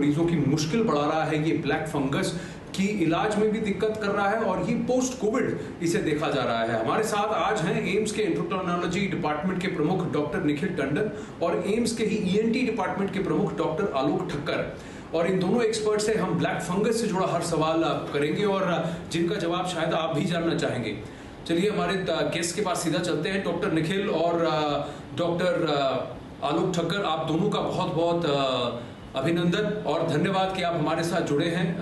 मरीजों की मुश्किल बढ़ा रहा है। ये ब्लैक फंगस की इलाज में भी दिक्कत कर रहा है और ये पोस्ट कोविड इसे देखा जा रहा है। हमारे साथ आज हैं एम्स के एंडोक्राइनोलॉजी डिपार्टमेंट के प्रमुख डॉक्टर निखिल टंडन और एम्स के ही ईएनटी डिपार्टमेंट के प्रमुख डॉक्टर आलोक ठक्कर। और इन दोनों एक्सपर्ट से हम ब्लैक फंगस से जुड़ा हर सवाल करेंगे और जिनका जवाब शायद आप भी जानना चाहेंगे। चलिए हमारे गेस्ट के पास सीधा चलते हैं। डॉक्टर निखिल और डॉक्टर आलोक ठक्कर, आप दोनों का बहुत बहुत अभिनंदन और धन्यवाद कि आप हमारे साथ जुड़े हैं।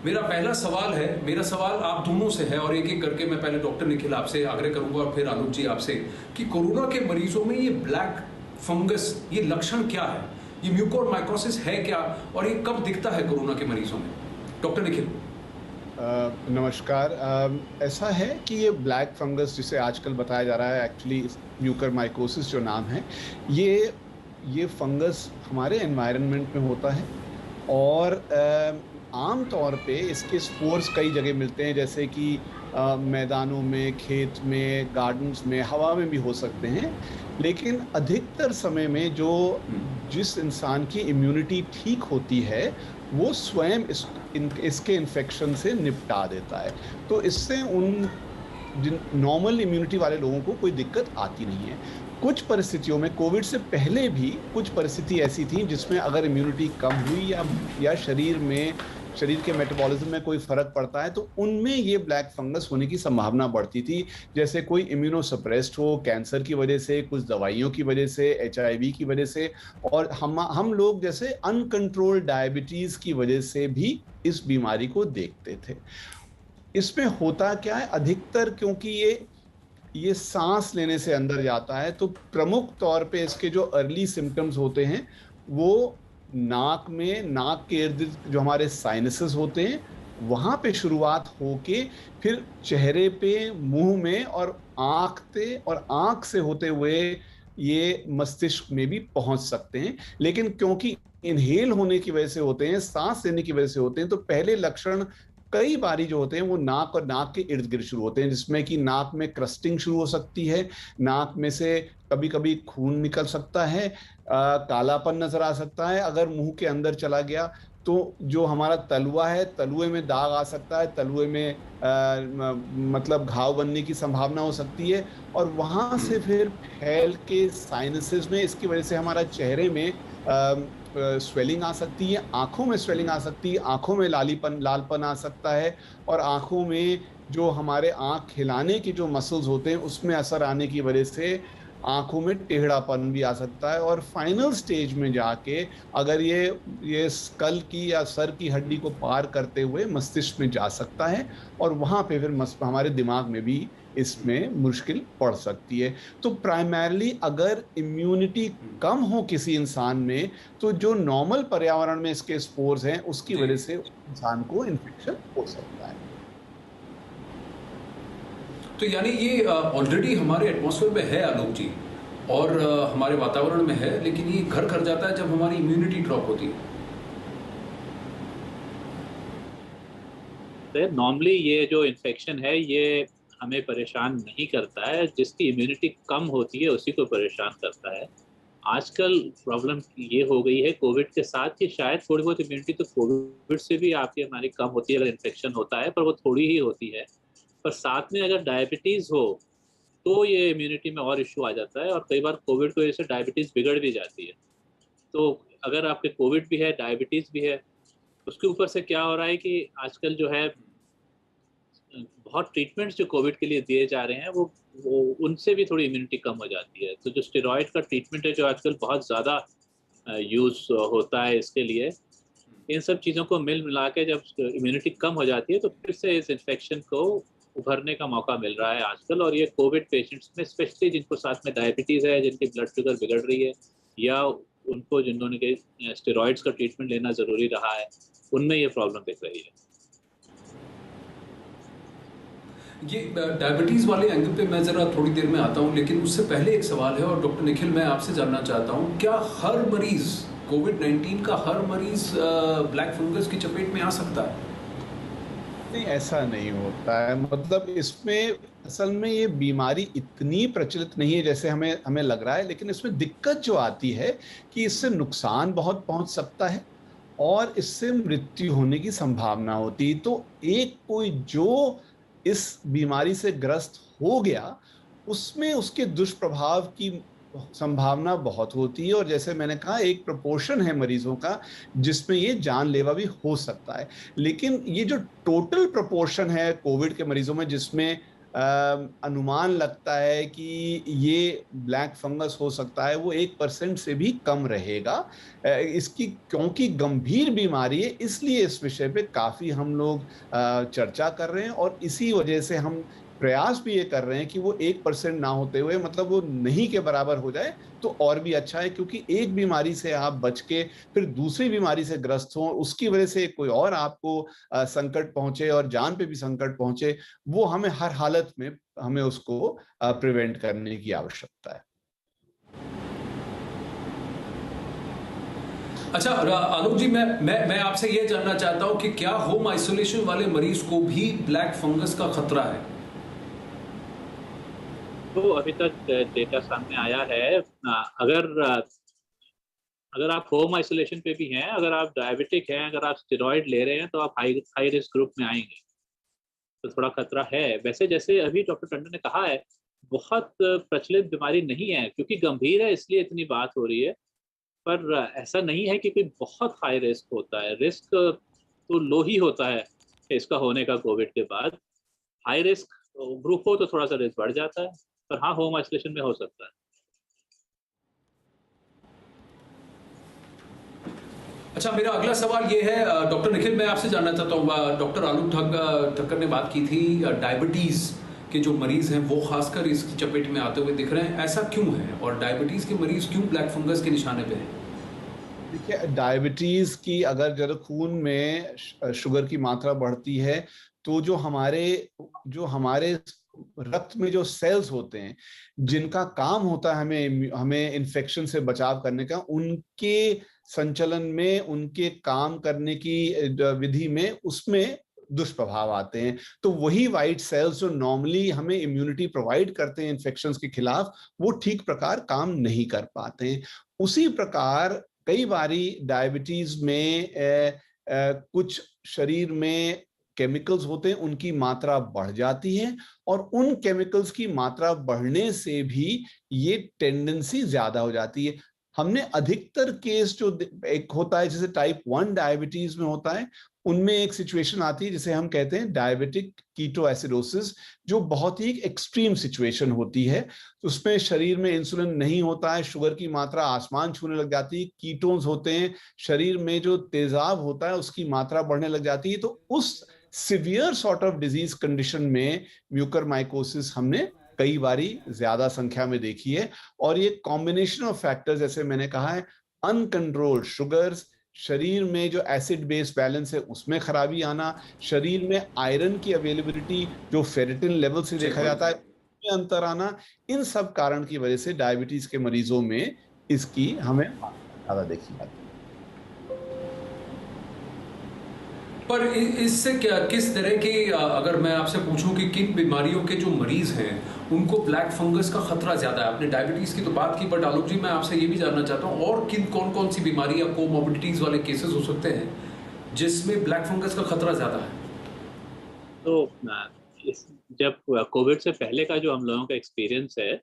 मेरा पहला सवाल आप दोनों से है और एक एक करके मैं पहले डॉक्टर निखिल आपसे आग्रह करूंगा और फिर आलोक जी आपसे कि कोरोना के मरीजों में ये ब्लैक फंगस, ये लक्षण क्या है, ये म्यूकोरमाइकोसिस है क्या और ये कब दिखता है कोरोना के मरीजों में? डॉक्टर निखिल। नमस्कार। ऐसा है कि ये ब्लैक फंगस जिसे आजकल बताया जा रहा है, एक्चुअली म्यूकोरमाइकोसिस जो नाम है, ये फंगस हमारे एनवायरनमेंट में होता है और आम तौर पे इसके स्पोर्स कई जगह मिलते हैं, जैसे कि मैदानों में, खेत में, गार्डन्स में, हवा में भी हो सकते हैं। लेकिन अधिकतर समय में जिस इंसान की इम्यूनिटी ठीक होती है वो स्वयं इसके इन्फेक्शन से निपटा देता है। तो इससे जिन नॉर्मल इम्यूनिटी वाले लोगों को कोई दिक्कत आती नहीं है। कुछ परिस्थितियों में, कोविड से पहले भी कुछ परिस्थिति ऐसी थी जिसमें अगर इम्यूनिटी कम हुई या शरीर के मेटाबॉलिज्म में कोई फर्क पड़ता है तो उनमें ये ब्लैक फंगस होने की संभावना बढ़ती थी। जैसे कोई इम्यूनोसप्रेस्ड हो, कैंसर की वजह से, कुछ दवाइयों की वजह से, एचआईवी की वजह से, और हम लोग जैसे अनकंट्रोल्ड डायबिटीज की वजह से भी इस बीमारी को देखते थे। इसमें होता क्या है, अधिकतर क्योंकि ये सांस लेने से अंदर जाता है, तो प्रमुख तौर पे इसके जो अर्ली सिम्टम्स होते हैं वो नाक के इर्द गिर्द जो हमारे साइनसेस होते हैं वहां पे शुरुआत होके फिर चेहरे पे, मुंह में और आंख से होते हुए ये मस्तिष्क में भी पहुंच सकते हैं। लेकिन क्योंकि इनहेल होने की वजह से होते हैं, सांस लेने की वजह से होते हैं, तो पहले लक्षण कई बारी जो होते हैं वो नाक के इर्द गिर्द शुरू होते हैं, जिसमें कि नाक में क्रस्टिंग शुरू हो सकती है, नाक में से कभी कभी खून निकल सकता है, कालापन नजर आ सकता है। अगर मुंह के अंदर चला गया तो जो हमारा तलुआ है, तलुए में दाग आ सकता है, तलुए में मतलब घाव बनने की संभावना हो सकती है और वहां से फिर फैल के साइनसेस में, इसकी वजह से हमारा चेहरे में स्वेलिंग आ सकती है, आंखों में स्वेलिंग आ सकती है, आंखों में लालपन आ सकता है और आंखों में जो हमारे आंख हिलाने के जो मसल्स होते हैं उसमें असर आने की वजह से आंखों में टेढ़ापन भी आ सकता है। और फाइनल स्टेज में जाके अगर ये स्कल की या सर की हड्डी को पार करते हुए मस्तिष्क में जा सकता है और वहां पे फिर हमारे दिमाग में भी इसमें मुश्किल पड़ सकती है। तो प्राइमरली अगर इम्यूनिटी कम हो किसी इंसान में तो जो नॉर्मल पर्यावरण में इसके स्पोर्स हैं उसकी वजह से इंसान को इन्फेक्शन हो सकता है। तो यानी ये ऑलरेडी हमारे एटमॉस्फेयर में है आलोक जी, और हमारे वातावरण में है, लेकिन ये घर कर जाता है जब हमारी इम्यूनिटी ड्रॉप होती है। नॉर्मली ये जो इन्फेक्शन है ये हमें परेशान नहीं करता है, जिसकी इम्यूनिटी कम होती है उसी को परेशान करता है। आजकल प्रॉब्लम ये हो गई है कोविड के साथ कि शायद थोड़ी बहुत इम्यूनिटी तो कोविड से भी आपकी हमारी कम होती है अगर इन्फेक्शन होता है, पर वो थोड़ी ही होती है। पर साथ में अगर डायबिटीज़ हो तो ये इम्यूनिटी में और इशू आ जाता है और कई बार कोविड की वजह से डायबिटीज़ बिगड़ भी जाती है। तो अगर आपके कोविड भी है, डायबिटीज़ भी है, उसके ऊपर से क्या हो रहा है कि आजकल जो है बहुत ट्रीटमेंट्स जो कोविड के लिए दिए जा रहे हैं वो उनसे भी थोड़ी इम्यूनिटी कम हो जाती है। तो जो स्टेरॉइड का ट्रीटमेंट है जो आजकल बहुत ज़्यादा यूज़ होता है इसके लिए, इन सब चीज़ों को मिला के जब इम्यूनिटी कम हो जाती है तो फिर से इस इन्फेक्शन को उभरने का मौका मिल रहा है आजकल। और ये कोविड पेशेंट्स में स्पेशली जिनको साथ में डायबिटीज़ है, जिनकी ब्लड शुगर बिगड़ रही है या उनको जिन्होंने के स्टेरॉइड्स का ट्रीटमेंट लेना ज़रूरी रहा है, उनमें ये प्रॉब्लम दिख रही है। ये डायबिटीज़ वाले एंगल पे मैं ज़रा थोड़ी देर में आता हूँ, लेकिन उससे पहले एक सवाल है और डॉक्टर निखिल मैं आपसे जानना चाहता हूँ, क्या हर मरीज़ कोविड-19 का हर मरीज़ ब्लैक फंगस की चपेट में आ सकता है? नहीं, ऐसा नहीं होता है। मतलब इसमें असल में ये बीमारी इतनी प्रचलित नहीं है जैसे हमें लग रहा है, लेकिन इसमें दिक्कत जो आती है कि इससे नुकसान बहुत पहुंच सकता है और इससे मृत्यु होने की संभावना होती। तो एक कोई जो इस बीमारी से ग्रस्त हो गया, उसमें उसके दुष्प्रभाव की संभावना बहुत होती है, और जैसे मैंने कहा एक प्रोपोर्शन है मरीजों का जिसमें ये जानलेवा भी हो सकता है। लेकिन ये जो टोटल प्रोपोर्शन है कोविड के मरीजों में जिसमें अनुमान लगता है कि ये ब्लैक फंगस हो सकता है, वो 1% से भी कम रहेगा। इसकी क्योंकि गंभीर बीमारी है, इसलिए इस विषय पे काफी हम लोग चर्चा कर रहे हैं, और इसी वजह से हम प्रयास भी ये कर रहे हैं कि वो 1% ना होते हुए, मतलब वो नहीं के बराबर हो जाए तो और भी अच्छा है। क्योंकि एक बीमारी से आप बच के फिर दूसरी बीमारी से ग्रस्त हो, उसकी वजह से कोई और आपको संकट पहुंचे और जान पे भी संकट पहुंचे, वो हमें हर हालत में हमें उसको प्रिवेंट करने की आवश्यकता है। अच्छा आलोक जी, मैं आपसे ये जानना चाहता हूं कि क्या होम आइसोलेशन वाले मरीज को भी ब्लैक फंगस का खतरा है? तो अभी तक डेटा सामने आया है, अगर आप होम आइसोलेशन पे भी हैं, अगर आप डायबिटिक हैं, अगर आप स्टेरॉइड ले रहे हैं, तो आप हाई रिस्क ग्रुप में आएंगे, तो थोड़ा खतरा है। वैसे जैसे अभी डॉक्टर टंडन ने कहा है, बहुत प्रचलित बीमारी नहीं है, क्योंकि गंभीर है इसलिए इतनी बात हो रही है। पर ऐसा नहीं है कि कोई बहुत हाई रिस्क होता है। रिस्क तो लो ही होता है इसका होने का कोविड के बाद। हाई रिस्क ग्रुप हो तो थोड़ा सा रिस्क बढ़ जाता है, पर हाँ, होम आइसोलेशन में हो सकता है। अच्छा, मेरा अगला सवाल ये है डॉक्टर निखिल, मैं आपसे जानना चाहता हूँ, डॉक्टर आलोक ठक्कर ने बात की थी डायबिटीज के जो मरीज हैं वो खासकर इसकी चपेट में आते हुए दिख रहे हैं, ऐसा क्यों है? और डायबिटीज के मरीज क्यों ब्लैक फंगस के निशाने पे हैं? देखिए, डायबिटीज की अगर जरा खून में शुगर की मात्रा बढ़ती है, तो जो हमारे रक्त में जो सेल्स होते हैं जिनका काम होता है हमें हमें इन्फेक्शन से बचाव करने का, उनके संचलन में, उनके काम करने की विधि में, उसमें दुष्प्रभाव आते हैं। तो वही वाइट सेल्स जो नॉर्मली हमें इम्यूनिटी प्रोवाइड करते हैं इन्फेक्शंस के खिलाफ, वो ठीक प्रकार काम नहीं कर पाते हैं। उसी प्रकार कई बारी डायबिटीज में कुछ शरीर में केमिकल्स होते हैं, उनकी मात्रा बढ़ जाती है, और उन केमिकल्स की मात्रा बढ़ने से भी ये टेंडेंसी ज्यादा हो जाती है। हमने अधिकतर केस जो एक होता है जैसे टाइप 1 डायबिटीज में होता है, उनमें एक सिचुएशन आती है जिसे हम कहते हैं डायबिटिक कीटोएसिडोसिस, जो बहुत ही एक्सट्रीम सिचुएशन होती है। उसमें शरीर में इंसुलिन नहीं होता है, शुगर की मात्रा आसमान छूने लग जाती है, कीटोन्स होते हैं, शरीर में जो तेजाब होता है उसकी मात्रा बढ़ने लग जाती है। तो उस severe sort of disease condition में म्यूकरमाइकोसिस हमने कई बारी ज्यादा संख्या में देखी है। और ये कॉम्बिनेशन ऑफ फैक्टर्स, जैसे मैंने कहा है, अनकंट्रोल्ड शुगर्स, शरीर में जो एसिड बेस बैलेंस है उसमें खराबी आना, शरीर में आयरन की अवेलेबिलिटी जो फेरेटिन लेवल से देखा जाता है में अंतर आना, इन सब कारण की वजह से डायबिटीज के मरीजों में इसकी हमें ज्यादा देखी जाती है। पर इससे क्या, किस तरह की, अगर मैं आपसे पूछूं कि किन बीमारियों के जो मरीज हैं उनको ब्लैक फंगस का खतरा ज्यादा है? आपने डायबिटीज की तो बात की, बट आलोक जी मैं आपसे ये भी जानना चाहता हूँ और किन कौन कौन सी बीमारी या कोमोर्बिडिटीज वाले केसेस हो सकते हैं जिसमें ब्लैक फंगस का खतरा ज्यादा है? तो जब कोविड से पहले का जो हम लोगों का एक्सपीरियंस है,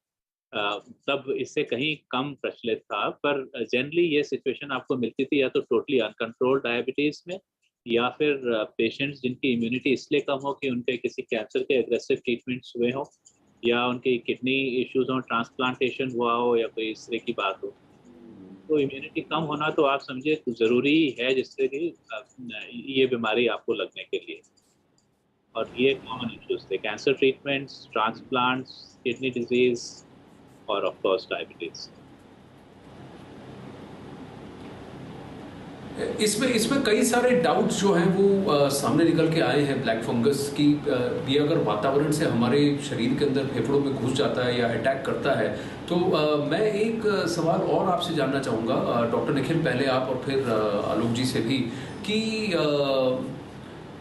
तब इससे कहीं कम प्रचलित था। पर जनरली ये सिचुएशन आपको मिलती थी या तो टोटली अनकंट्रोल्ड डायबिटीज में, या फिर पेशेंट्स जिनकी इम्यूनिटी इसलिए कम हो कि उनके किसी कैंसर के एग्रेसिव ट्रीटमेंट्स हुए हों, या उनकी किडनी इश्यूज हों, ट्रांसप्लांटेशन हुआ हो, या कोई इस तरह की बात हो। तो इम्यूनिटी कम होना तो आप समझिए ज़रूरी है, जिससे कि ये बीमारी आपको लगने के लिए। और ये कॉमन इश्यूज थे: cancer treatments, transplants, kidney disease, और ऑफ कोर्स डायबिटीज। इसमें कई सारे डाउट्स जो हैं वो सामने निकल के आए हैं ब्लैक फंगस की। ये अगर वातावरण से हमारे शरीर के अंदर फेफड़ों में घुस जाता है या अटैक करता है, तो मैं एक सवाल और आपसे जानना चाहूँगा, डॉक्टर निखिल पहले आप और फिर आलोक जी से भी, कि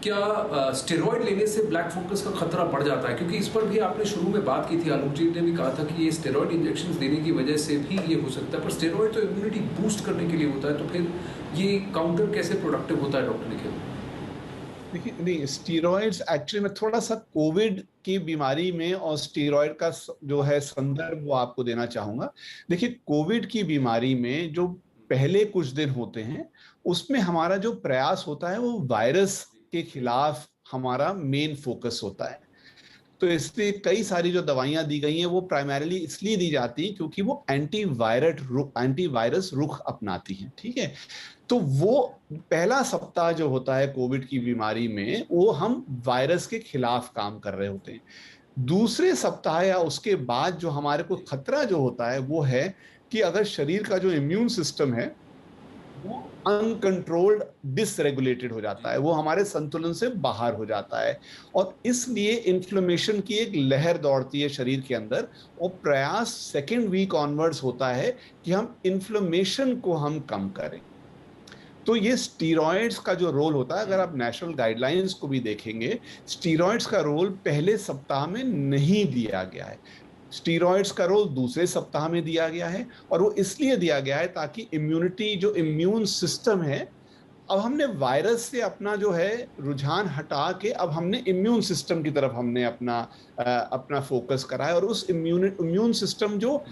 क्या स्टेरॉइड लेने से ब्लैक फंगस का खतरा बढ़ जाता है? क्योंकि इस पर भी आपने शुरू में बात की थी, आलोक जी ने भी कहा था कि ये स्टेरॉइड इंजेक्शन देने की वजह से भी ये हो सकता है, पर स्टेरॉइड तो इम्यूनिटी बूस्ट करने के लिए होता है, तो फिर ये काउंटर कैसे प्रोडक्टिव होता है डॉक्टर निखिल? देखिए, नहीं, स्टीरॉइड्स एक्चुअली में थोड़ा सा कोविड की बीमारी में और स्टीरॉइड का जो है संदर्भ वो आपको देना चाहूंगा। देखिए, कोविड की बीमारी में जो पहले कुछ दिन होते हैं उसमें हमारा जो प्रयास होता है वो वायरस के खिलाफ हमारा मेन फोकस होता है। तो इसलिए कई सारी जो दवाइयां दी गई हैं वो प्राइमरीली इसलिए दी जाती हैं क्योंकि वो एंटीवायरस रुख अपनाती हैं, ठीक है। तो वो पहला सप्ताह जो होता है कोविड की बीमारी में वो हम वायरस के खिलाफ काम कर रहे होते हैं। दूसरे सप्ताह या उसके बाद जो हमारे को खतरा जो होता है वो है कि अगर शरीर का जो इम्यून सिस्टम है वो अनकंट्रोल्ड डिसरेगुलेटेड हो जाता है, वो हमारे संतुलन से बाहर हो जाता है और इसलिए इन्फ्लेमेशन की एक लहर दौड़ती है शरीर के अंदर। और प्रयास सेकेंड वीक ऑनवर्ड्स होता है कि हम इन्फ्लेमेशन को हम कम करें। तो ये स्टीरॉइड्स का जो रोल होता है, अगर आप नेशनल गाइडलाइंस को भी देखेंगे, स्टीरॉइड्स का रोल पहले सप्ताह में नहीं दिया गया है। स्टीरॉइड्स का रोल दूसरे सप्ताह में दिया गया है और वो इसलिए दिया गया है ताकि इम्यूनिटी, जो इम्यून सिस्टम है, अब हमने वायरस से अपना जो है रुझान हटा के अब हमने इम्यून सिस्टम की तरफ हमने अपना फोकस करा है और उस इम्यून सिस्टम जो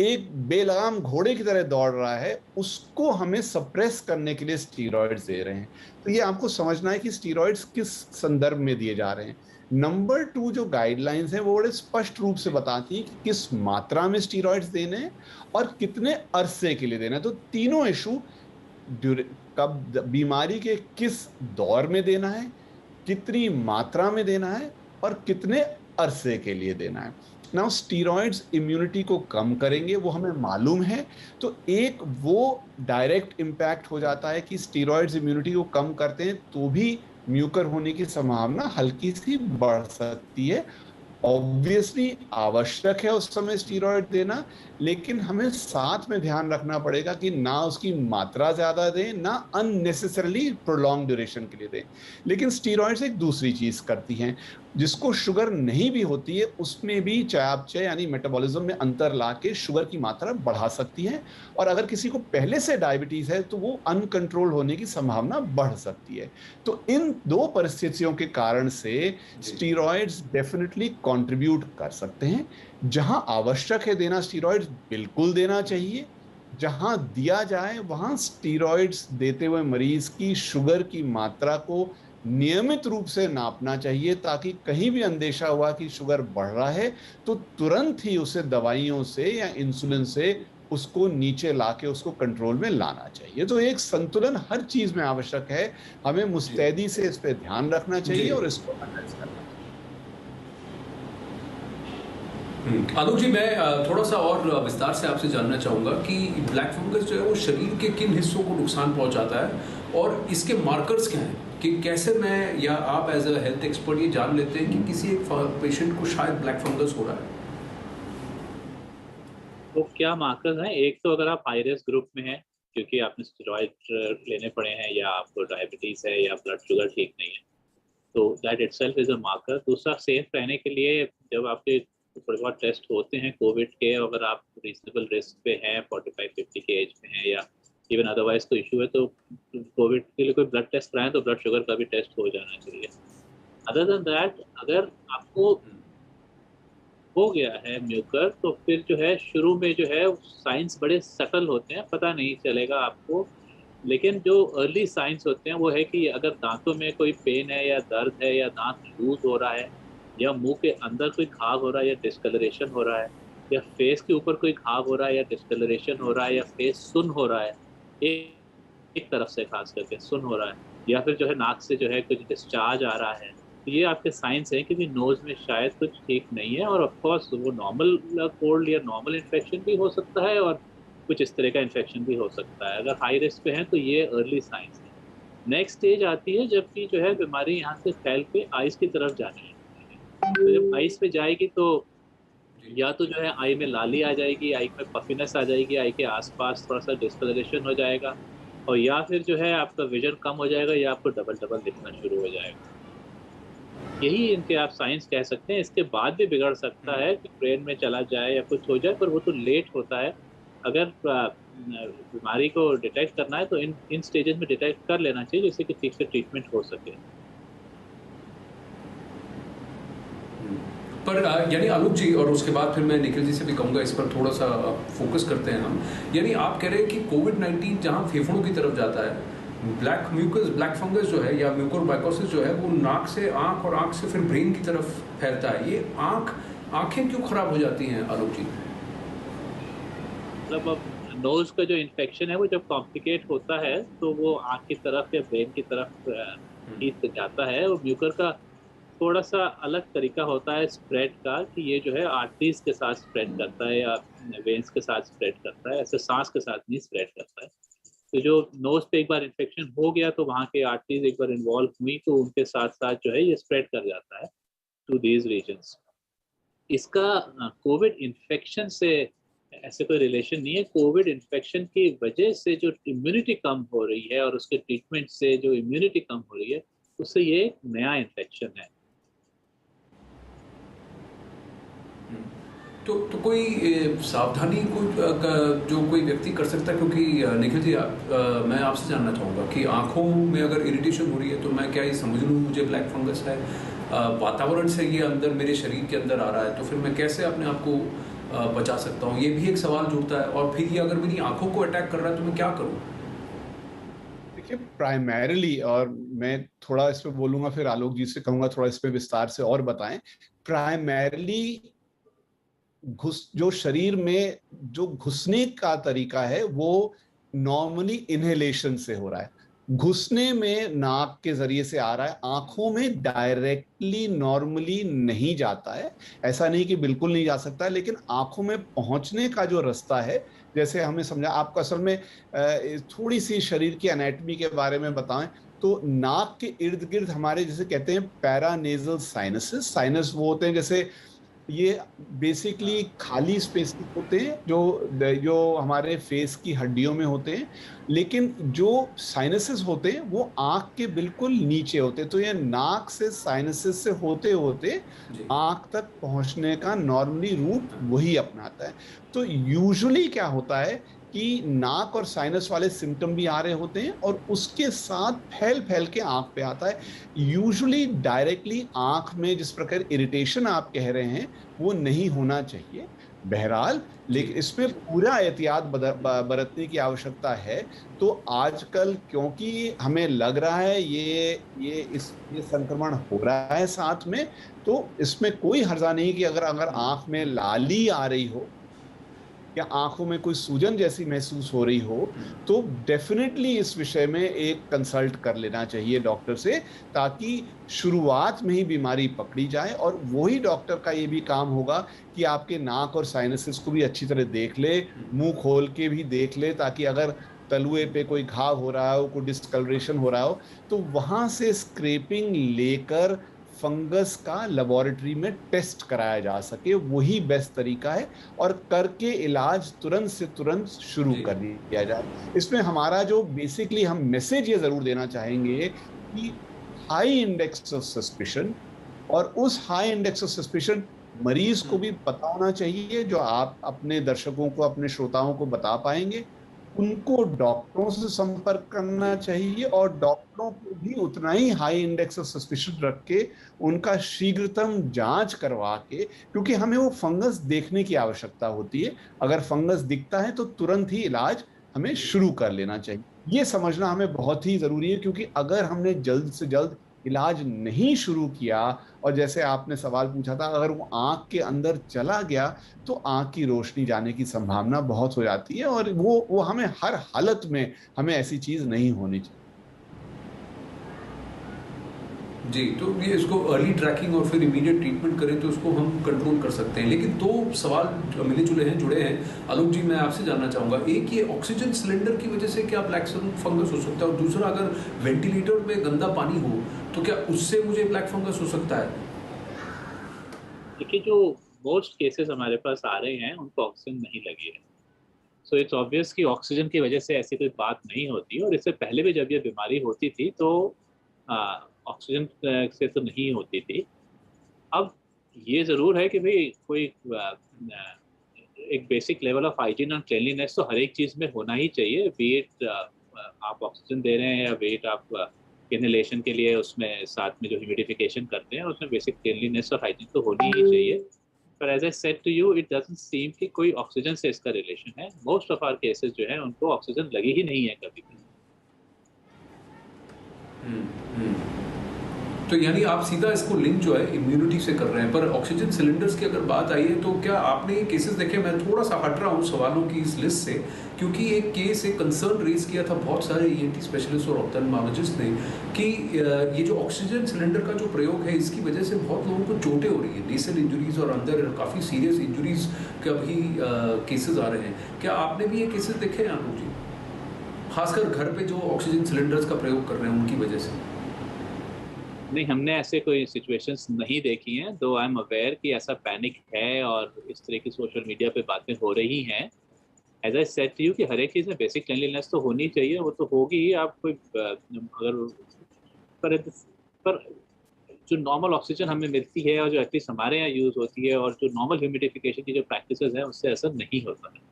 एक बेलगाम घोड़े की तरह दौड़ रहा है उसको हमें सप्रेस करने के लिए स्टीरॉइड्स दे रहे हैं। तो ये आपको समझना है कि स्टीरॉइड्स किस संदर्भ में दिए जा रहे हैं। नंबर 2 जो गाइडलाइंस हैं वो बड़े स्पष्ट रूप से बताती हैं कि किस मात्रा में स्टीरॉइड्स देने हैं और कितने अरसे के लिए देना है। तो तीनों इशू, कब बीमारी के किस दौर में देना है, कितनी मात्रा में देना है और कितने अरसे के लिए देना है। नाउ स्टीरॉइड्स इम्यूनिटी को कम करेंगे, वो हमें मालूम है। तो एक वो डायरेक्ट इम्पैक्ट हो जाता है कि स्टीरॉइड्स इम्यूनिटी को कम करते हैं तो भी म्यूकर होने की संभावना हल्की सी बढ़ सकती है। ऑब्वियसली आवश्यक है उस समय स्टीरॉइड देना, लेकिन हमें साथ में ध्यान रखना पड़ेगा कि ना उसकी मात्रा ज्यादा दें, ना अननेसेसरली प्रोलॉन्ग ड्यूरेशन के लिए दें। लेकिन स्टीरॉइड्स एक दूसरी चीज करती हैं, जिसको शुगर नहीं भी होती है उसमें भी चयापचय यानी मेटाबॉलिज्म में अंतर ला के शुगर की मात्रा बढ़ा सकती है। और अगर किसी को पहले से डायबिटीज है तो वो अनकंट्रोल होने की संभावना बढ़ सकती है। तो इन दो परिस्थितियों के कारण से स्टीरॉइड्स डेफिनेटली कंट्रीब्यूट कर सकते हैं। जहां आवश्यक है देना स्टीरॉइड्स बिल्कुल देना चाहिए। जहां दिया जाए वहां स्टीरॉइड्स देते हुए मरीज की शुगर की मात्रा को नियमित रूप से नापना चाहिए, ताकि कहीं भी अंदेशा हुआ कि शुगर बढ़ रहा है तो तुरंत ही उसे दवाइयों से या इंसुलिन से उसको नीचे लाके उसको कंट्रोल में लाना चाहिए। तो एक संतुलन हर चीज में आवश्यक है। हमें मुस्तैदी से इस पे ध्यान रखना चाहिए और इसको एड्रेस करना चाहिए। आलोक जी, मैं थोड़ा सा और विस्तार से आपसे जानना चाहूँगा कि ब्लैक फंगस जो है वो शरीर के किन हिस्सों को नुकसान पहुँचाता है और इसके मार्कर्स क्या हैं, कि कैसे मैं या आप एज अ हेल्थ एक्सपर्ट ये जान लेते हैं कि किसी एक पेशेंट को शायद ब्लैक फंगस हो रहा है? तो क्या मार्कर्स हैं? एक तो अगर आप हाई रिस्क ग्रुप में हैं क्योंकि आपने स्टेरॉइड लेने पड़े हैं या आपको डायबिटीज है या ब्लड शुगर ठीक नहीं है, तो that itself is a marker. दूसरा, सेफ रहने के लिए जब आपके थोड़े बहुत टेस्ट होते हैं कोविड के, अगर आप रीजनेबल रिस्क पे हैं, 45-50 के एज में हैं या इवन अदरवाइज कोई इशू है, तो कोविड के लिए कोई ब्लड टेस्ट कराएं तो ब्लड शुगर का भी टेस्ट हो जाना चाहिए। अदर देन दैट, अगर आपको हो गया है म्यूकर, तो फिर जो है शुरू में जो है साइंस बड़े सटल होते हैं, पता नहीं चलेगा आपको। लेकिन जो अर्ली साइंस होते हैं वो है कि अगर दांतों में कोई पेन है या दर्द है या दांत लूज हो रहा है या मुंह के अंदर कोई घाव हो रहा है या डिस्कलरेशन हो रहा है या फेस के ऊपर कोई घाव हो रहा है या डिस्कलरेशन हो रहा है या फेस सुन हो रहा है, एक तरफ से खास करके सुन हो रहा है, या फिर जो है नाक से जो है कुछ डिस्चार्ज आ रहा है, तो ये आपके साइंस हैं कि भी नोज में शायद कुछ ठीक नहीं है। और ऑफ कोर्स वो नॉर्मल कोल्ड या नॉर्मल इन्फेक्शन भी हो सकता है और कुछ इस तरह का इन्फेक्शन भी हो सकता है। अगर हाई रिस्क पे हैं तो ये अर्ली साइंस है। नेक्स्ट स्टेज आती है जबकि जो है बीमारी यहाँ से फैल के आइस की तरफ जानी है। तो जब आइस पे जाएगी तो या तो जो है आई में लाली आ जाएगी, आई में पफिनेस आ जाएगी, आई के आसपास थोड़ा सा डिस्कलरेशन हो जाएगा, और या फिर जो है आपका विजन कम हो जाएगा या आपको डबल डबल दिखना शुरू हो जाएगा। यही इनके आप साइंस कह सकते हैं। इसके बाद भी बिगड़ सकता है कि ब्रेन में चला जाए या कुछ हो जाए, पर वो तो लेट होता है। अगर बीमारी को डिटेक्ट करना है तो इन इन स्टेजेस में डिटेक्ट कर लेना चाहिए, जिससे कि ठीक से ट्रीटमेंट हो सके। पर यानी आलोक जी, और उसके बाद फिर मैं निखिल जी से भी कहूँगा, इस पर थोड़ा सा फोकस करते हैं हम। यानी आप कह रहे हैं कि कोविड-19 जहाँ फेफड़ों की तरफ जाता है, ब्लैक फंगस जो है या म्यूकोरमाइकोसिस जो है वो नाक से आँख और आँख से फिर ब्रेन की तरफ फैलता है। ये आँखें क्यों खराब हो जाती हैं आलोक जी? मतलब अब नोज का जो इन्फेक्शन है वो जब कॉम्प्लिकेट होता है तो वो आँख की तरफ या ब्रेन की तरफ ही जाता है। और म्यूकर का थोड़ा सा अलग तरीका होता है स्प्रेड का, कि ये जो है आर्टरीज के साथ स्प्रेड करता है या वेन्स के साथ स्प्रेड करता है, ऐसे सांस के साथ नहीं स्प्रेड करता है। तो जो नोज पे एक बार इन्फेक्शन हो गया तो वहाँ के आर्टरीज एक बार इन्वॉल्व हुई तो उनके साथ साथ जो है ये स्प्रेड कर जाता है टू दीज रीजन्स। इसका कोविड इन्फेक्शन से ऐसे कोई रिलेशन नहीं है। कोविड इन्फेक्शन की वजह से जो इम्यूनिटी कम हो रही है और उसके ट्रीटमेंट से जो इम्यूनिटी कम हो रही है, उससे ये एक नया इन्फेक्शन है। तो कोई सावधानी जो कोई व्यक्ति कर सकता है, क्योंकि निखिल जी मैं आपसे जानना चाहूँगा कि आँखों में अगर इरिटेशन हो रही है तो मैं क्या ये समझ लूँ मुझे ब्लैक फंगस है? वातावरण से ये अंदर मेरे शरीर के अंदर आ रहा है तो फिर मैं कैसे अपने आप को बचा सकता हूँ? ये भी एक सवाल जुड़ता है। और फिर ये अगर मेरी आँखों को अटैक कर रहा है तो मैं क्या करूँ? देखिए, प्राइमरीली, और मैं थोड़ा इस पे बोलूंगा, फिर आलोक जी से कहूंगा थोड़ा इस पे विस्तार से और बताएं। प्राइमरीली जो शरीर में जो घुसने का तरीका है वो नॉर्मली इनहेलेशन से हो रहा है। घुसने में नाक के जरिए से आ रहा है, आंखों में डायरेक्टली नॉर्मली नहीं जाता है। ऐसा नहीं कि बिल्कुल नहीं जा सकता है, लेकिन आंखों में पहुंचने का जो रास्ता है, जैसे हमें समझा आपको असल में थोड़ी सी शरीर की एनाटॉमी के बारे में बताएं तो नाक के इर्द गिर्द हमारे, जैसे कहते हैं पैरानेजल साइनसेस, साइनस वो होते हैं जैसे, ये बेसिकली खाली स्पेस होते हैं जो जो हमारे फेस की हड्डियों में होते हैं, लेकिन जो साइनसेस होते हैं वो आंख के बिल्कुल नीचे होते हैं। तो ये नाक से साइनसेस से होते होते जी। आंख तक पहुंचने का नॉर्मली रूट वही अपनाता है। तो यूजुअली क्या होता है कि नाक और साइनस वाले सिम्टम भी आ रहे होते हैं और उसके साथ फैल फैल के आंख पे आता है। यूजुअली डायरेक्टली आंख में जिस प्रकार इरिटेशन आप कह रहे हैं वो नहीं होना चाहिए। बहरहाल, जी। लेकिन इसमें पूरा एहतियात बरतने की आवश्यकता है। तो आजकल क्योंकि हमें लग रहा है ये संक्रमण हो रहा है साथ में, तो इसमें कोई हर्जा नहीं कि अगर अगर आंख में लाली आ रही हो या आंखों में कोई सूजन जैसी महसूस हो रही हो, तो डेफिनेटली इस विषय में एक कंसल्ट कर लेना चाहिए डॉक्टर से, ताकि शुरुआत में ही बीमारी पकड़ी जाए। और वही डॉक्टर का ये भी काम होगा कि आपके नाक और साइनसेस को भी अच्छी तरह देख ले, मुंह खोल के भी देख ले, ताकि अगर तलुए पे कोई घाव हो रहा हो, कोई डिस्कलरेशन हो रहा हो, तो वहां से स्क्रेपिंग लेकर फंगस का लेबोरेटरी में टेस्ट कराया जा सके। वही बेस्ट तरीका है, और करके इलाज तुरंत से तुरंत शुरू जी। कर दिया जाए। इसमें हमारा जो बेसिकली हम मैसेज ये जरूर देना चाहेंगे कि हाई इंडेक्स ऑफ सस्पिशन, और उस हाई इंडेक्स ऑफ सस्पिशन मरीज को भी पता होना चाहिए, जो आप अपने दर्शकों को, अपने श्रोताओं को बता पाएंगे। उनको डॉक्टरों से संपर्क करना जी। चाहिए, और डॉक्टरों को भी उतना ही हाई इंडेक्स ऑफ सस्पिशन रख के उनका शीघ्रतम जांच करवा के, क्योंकि हमें वो फंगस देखने की आवश्यकता होती है। अगर फंगस दिखता है तो तुरंत ही इलाज हमें शुरू कर लेना चाहिए। ये समझना हमें बहुत ही जरूरी है, क्योंकि अगर हमने जल्द से जल्द इलाज नहीं शुरू किया, और जैसे आपने सवाल पूछा था, अगर वो आंख के अंदर चला गया तो आंख की रोशनी जाने की संभावना बहुत हो जाती है, और वो हमें हर हालत में, हमें ऐसी चीज नहीं होनी चाहिए। जी, तो ये इसको अर्ली ट्रैकिंग और फिर इमीडिएट ट्रीटमेंट करें तो उसको हम कंट्रोल कर सकते हैं। लेकिन दो सवाल मिले जुड़े हैं आलोक जी, मैं आपसे जानना चाहूँगा। एक, ये ऑक्सीजन सिलेंडर की वजह से क्या ब्लैक फंगस हो सकता है? और दूसरा, अगर वेंटिलेटर में गंदा पानी हो तो क्या उससे मुझे ब्लैक फंगस हो सकता है? देखिए, जो मोस्ट केसेस हमारे पास आ रहे हैं उनको ऑक्सीजन नहीं लगी है। सो इट्स ऑब्वियस कि ऑक्सीजन की वजह से ऐसी कोई बात नहीं होती। और इससे पहले भी जब ये बीमारी होती थी तो ऑक्सीजन से तो नहीं होती थी। अब ये ज़रूर है कि भाई कोई एक बेसिक लेवल ऑफ हाइजीन और क्लीनलीनेस तो हर एक चीज़ में होना ही चाहिए, बी इट आप ऑक्सीजन दे रहे हैं या बी इट आप इनहेलेशन के लिए उसमें साथ में जो ह्यूमिडिफिकेशन करते हैं उसमें बेसिक क्लीनलीनेस और हाइजीन तो होनी ही चाहिए। पर as I said to you, it doesn't seem कि कोई ऑक्सीजन से इसका रिलेशन है। मोस्ट ऑफ आवर केसेस जो है उनको ऑक्सीजन लगी ही नहीं है कभी भी। तो यानी आप सीधा इसको लिंक जो है इम्यूनिटी से कर रहे हैं। पर ऑक्सीजन सिलेंडर्स की अगर बात आई है तो क्या आपने ये केसेस देखे? मैं थोड़ा सा हट रहा हूँ सवालों की इस लिस्ट से, क्योंकि एक केस एक कंसर्न रेज किया था बहुत सारे ईएनटी स्पेशलिस्ट और ऑप्थेल्मोलॉजिस्ट ने कि ये जो ऑक्सीजन सिलेंडर का जो प्रयोग है इसकी वजह से बहुत लोगों को चोटें हो रही है, नेसल इंजुरीज और अंदर काफ़ी सीरियस इंजुरीज का भी केसेस आ रहे हैं। क्या आपने भी ये केसेस देखे हैं आलोक जी, खासकर घर पे जो ऑक्सीजन सिलेंडर्स का प्रयोग कर रहे हैं उनकी वजह से? नहीं, हमने ऐसे कोई सिचुएशंस नहीं देखी हैं, दो आई एम अवेयर कि ऐसा पैनिक है और इस तरह की सोशल मीडिया पे बातें हो रही हैं। As I said to you कि हर एक चीज़ में बेसिक क्लीनलीनेस तो होनी चाहिए, वो तो होगी ही। आप कोई अगर पर पर जो नॉर्मल ऑक्सीजन हमें मिलती है और जो एटलीस्ट हमारे यहाँ यूज़ होती है और जो नॉर्मल ह्यूमिडिफिकेशन की जो प्रैक्टिसेस हैं उससे असर नहीं होता है।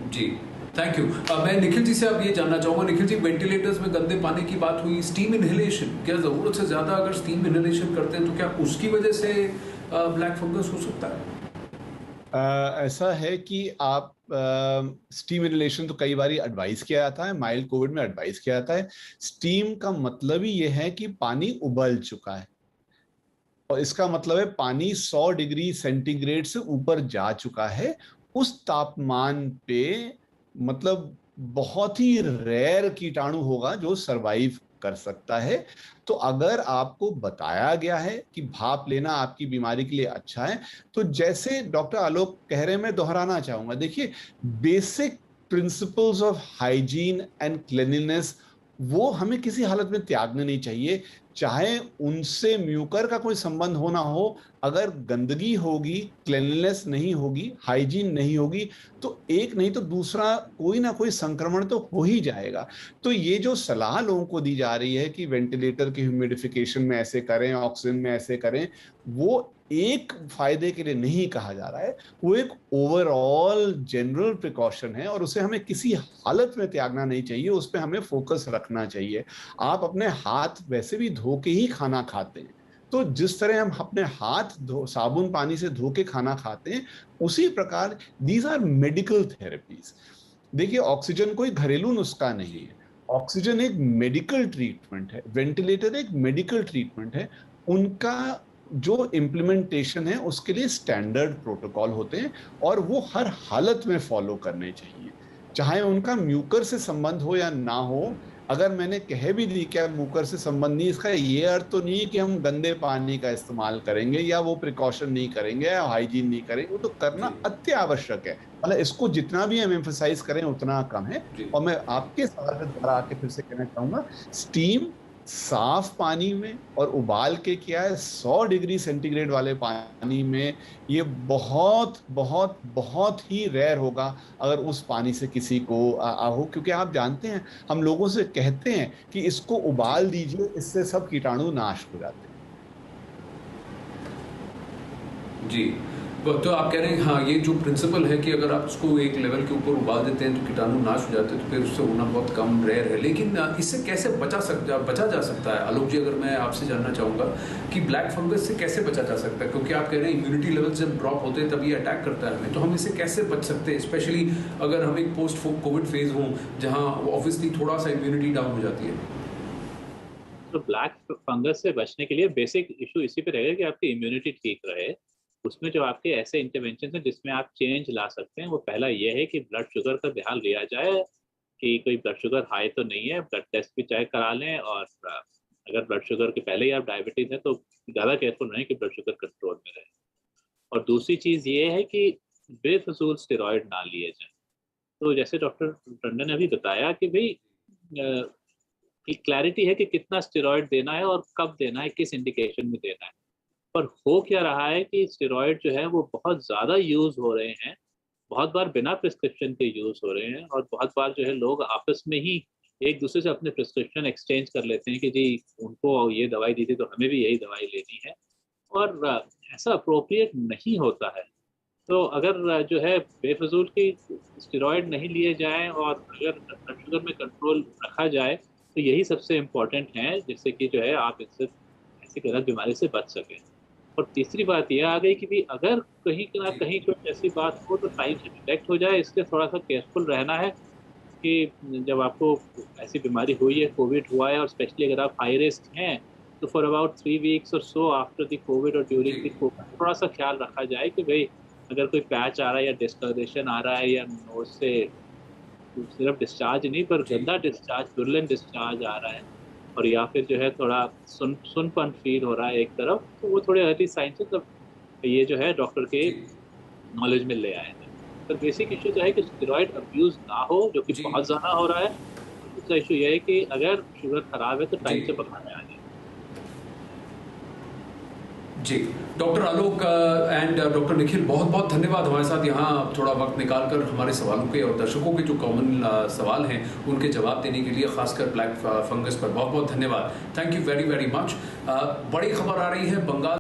जी, थैंक यू। मैं निखिल जी से अब ये जानना चाहूँगा, निखिल जी, वेंटिलेटर्स में गंदे पानी की बात हुई, स्टीम इनहेलेशन, क्या ज़रूरत से ज़्यादा अगर स्टीम इनहेलेशन करते हैं तो क्या उसकी वजह से ब्लैक फंगस हो सकता है? ऐसा है कि आप स्टीम इनहेलेशन तो कई बार एडवाइस किया जाता है, माइल्ड कोविड में एडवाइस किया जाता है। स्टीम का मतलब ही ये है कि पानी उबल चुका है, और इसका मतलब है पानी 100 डिग्री सेंटीग्रेड से ऊपर जा चुका है। उस तापमान पे मतलब बहुत ही रेयर कीटाणु होगा जो सरवाइव कर सकता है। तो अगर आपको बताया गया है कि भाप लेना आपकी बीमारी के लिए अच्छा है, तो जैसे डॉक्टर आलोक कह रहे हैं, मैं दोहराना चाहूंगा, देखिए, basic principles of hygiene and cleanliness वो हमें किसी हालत में त्यागने नहीं चाहिए, चाहे उनसे म्यूकर का कोई संबंध हो ना हो। अगर गंदगी होगी, क्लीनलीनेस नहीं होगी, हाइजीन नहीं होगी, तो एक नहीं तो दूसरा कोई ना कोई संक्रमण तो हो ही जाएगा। तो ये जो सलाह लोगों को दी जा रही है कि वेंटिलेटर की ह्यूमिडिफिकेशन में ऐसे करें, ऑक्सीजन में ऐसे करें, वो एक फायदे के लिए नहीं कहा जा रहा है, वो एक ओवरऑल जनरल प्रिकॉशन है, और उसे हमें किसी हालत में त्यागना नहीं चाहिए, उस पर हमें फोकस रखना चाहिए। आप अपने हाथ वैसे भी धो के ही खाना खाते हैं, तो जिस तरह हम अपने हाथ धो साबुन पानी से धो के खाना खाते हैं, उसी प्रकार दीज आर मेडिकल थेरेपीज। देखिए, ऑक्सीजन कोई घरेलू नुस्खा नहीं है, ऑक्सीजन एक मेडिकल ट्रीटमेंट है, वेंटिलेटर एक मेडिकल ट्रीटमेंट है। उनका जो इम्प्लीमेंटेशन है उसके लिए स्टैंडर्ड प्रोटोकॉल होते हैं, और वो हर हालत में फॉलो करने चाहिए, चाहे उनका म्यूकर से संबंध हो या ना हो। अगर मैंने कह भी दी क्या म्यूकर से संबंध नहीं, इसका ये अर्थ तो नहीं है कि हम गंदे पानी का इस्तेमाल करेंगे या वो प्रिकॉशन नहीं करेंगे या हाइजीन नहीं करेंगे, वो तो करना अति आवश्यक है। मतलब इसको जितना भी हम एम्फसाइज करें उतना कम है। और मैं आपके सवाल पे दोबारा आके फिर से कहना चाहूंगा, स्टीम साफ पानी में और उबाल के किया है 100 डिग्री सेंटीग्रेड वाले पानी में, ये बहुत बहुत बहुत ही रेयर होगा अगर उस पानी से किसी को हो, क्योंकि आप जानते हैं हम लोगों से कहते हैं कि इसको उबाल दीजिए, इससे सब कीटाणु नाश हो जाते हैं। जी, तो आप कह रहे हैं हाँ, ये जो प्रिंसिपल है कि अगर आप उसको एक लेवल के ऊपर उबाल देते हैं तो कीटाणु नाश हो जाते हैं, तो फिर उससे होना बहुत कम रेयर है। लेकिन इससे कैसे बचा जा सकता है आलोक जी? अगर मैं आपसे जानना चाहूँगा कि ब्लैक फंगस से कैसे बचा जा सकता है, क्योंकि आप कह रहे हैं इम्यूनिटी लेवल जब ड्रॉप होते हैं तभी अटैक करता है हमें, तो हम इससे कैसे बच सकते हैं, स्पेशली अगर हम एक पोस्ट कोविड फेज हों जहाँ ऑब्वियसली थोड़ा सा इम्यूनिटी डाउन हो जाती है? तो ब्लैक फंगस से बचने के लिए बेसिक इशू इसी पे रहेगा कि आपकी इम्यूनिटी ठीक रहे। उसमें जो आपके ऐसे इंटरवेंशन हैं जिसमें आप चेंज ला सकते हैं, वो पहला ये है कि ब्लड शुगर का ध्यान लिया जाए कि कोई ब्लड शुगर हाई तो नहीं है, ब्लड टेस्ट भी चाहे करा लें। और अगर ब्लड शुगर के पहले ही आप डायबिटीज है तो ज़्यादा केयरफुल रहें कि ब्लड शुगर कंट्रोल में रहे। और दूसरी चीज़ ये है कि बेफजूल स्टेरॉयड ना लिए जाए। तो जैसे डॉक्टर टंडन ने अभी बताया कि भाई कि क्लैरिटी है कि कितना स्टेरॉयड देना है और कब देना है, किस इंडिकेशन में देना है। पर हो क्या रहा है कि स्टेरॉयड जो है वो बहुत ज़्यादा यूज़ हो रहे हैं, बहुत बार बिना प्रिस्क्रिप्शन के यूज़ हो रहे हैं, और बहुत बार जो है लोग आपस में ही एक दूसरे से अपने प्रिस्क्रिप्शन एक्सचेंज कर लेते हैं कि जी उनको ये दवाई दी थी तो हमें भी यही दवाई लेनी है, और ऐसा अप्रोप्रिएट नहीं होता है। तो अगर जो है बेफजूल की स्टेरॉयड नहीं लिए जाएँ और अगर ब्लड शुगर में कंट्रोल रखा जाए, तो यही सबसे इम्पोर्टेंट है, जिससे कि जो है आप इससे ऐसी गलत बीमारी से बच सकें। और तीसरी बात ये आ गई कि भी अगर कहीं न जी कहीं कुछ ऐसी बात हो तो टाइम से डिटेक्ट हो जाए, इसलिए थोड़ा-सा केयरफुल रहना है कि जब आपको ऐसी बीमारी हुई है, कोविड हुआ है और स्पेशली अगर आप हाई रिस्क हैं, तो फॉर अबाउट 3 वीक्स और सो आफ्टर द कोविड और ड्यूरिंग जी द कोविड थोड़ा-सा ख्याल रखा जाए कि भई अगर कोई पैच आ रहा है या डिस्कलरेशन आ रहा है या नोज़ से सिर्फ डिस्चार्ज नहीं पर जी गंदा डिस्चार्ज, प्यूरिलेंट डिस्चार्ज आ रहा है और या फिर जो है थोड़ा सुनपन फ़ील हो रहा है एक तरफ, तो वो थोड़े अर्ली साइन्स हैं, तब ये जो है डॉक्टर के जी नॉलेज में ले आए हैं। पर बेसिक इश्यू जो है कि स्टेरॉइड अब्यूज़ ना हो, जो कि जी बहुत ज़्यादा हो रहा है। और दूसरा इश्यू ये है कि अगर शुगर खराब है तो जी टाइम से पकाने आ जाए। जी doctor Alok and doctor Nikhil, बहुत बहुत धन्यवाद हमारे साथ यहाँ थोड़ा वक्त निकालकर हमारे सवालों के और दर्शकों के जो कॉमन सवाल हैं उनके जवाब देने के लिए, खासकर ब्लैक फंगस पर बहुत बहुत धन्यवाद। Thank you very very much. बड़ी खबर आ रही है, बंगाल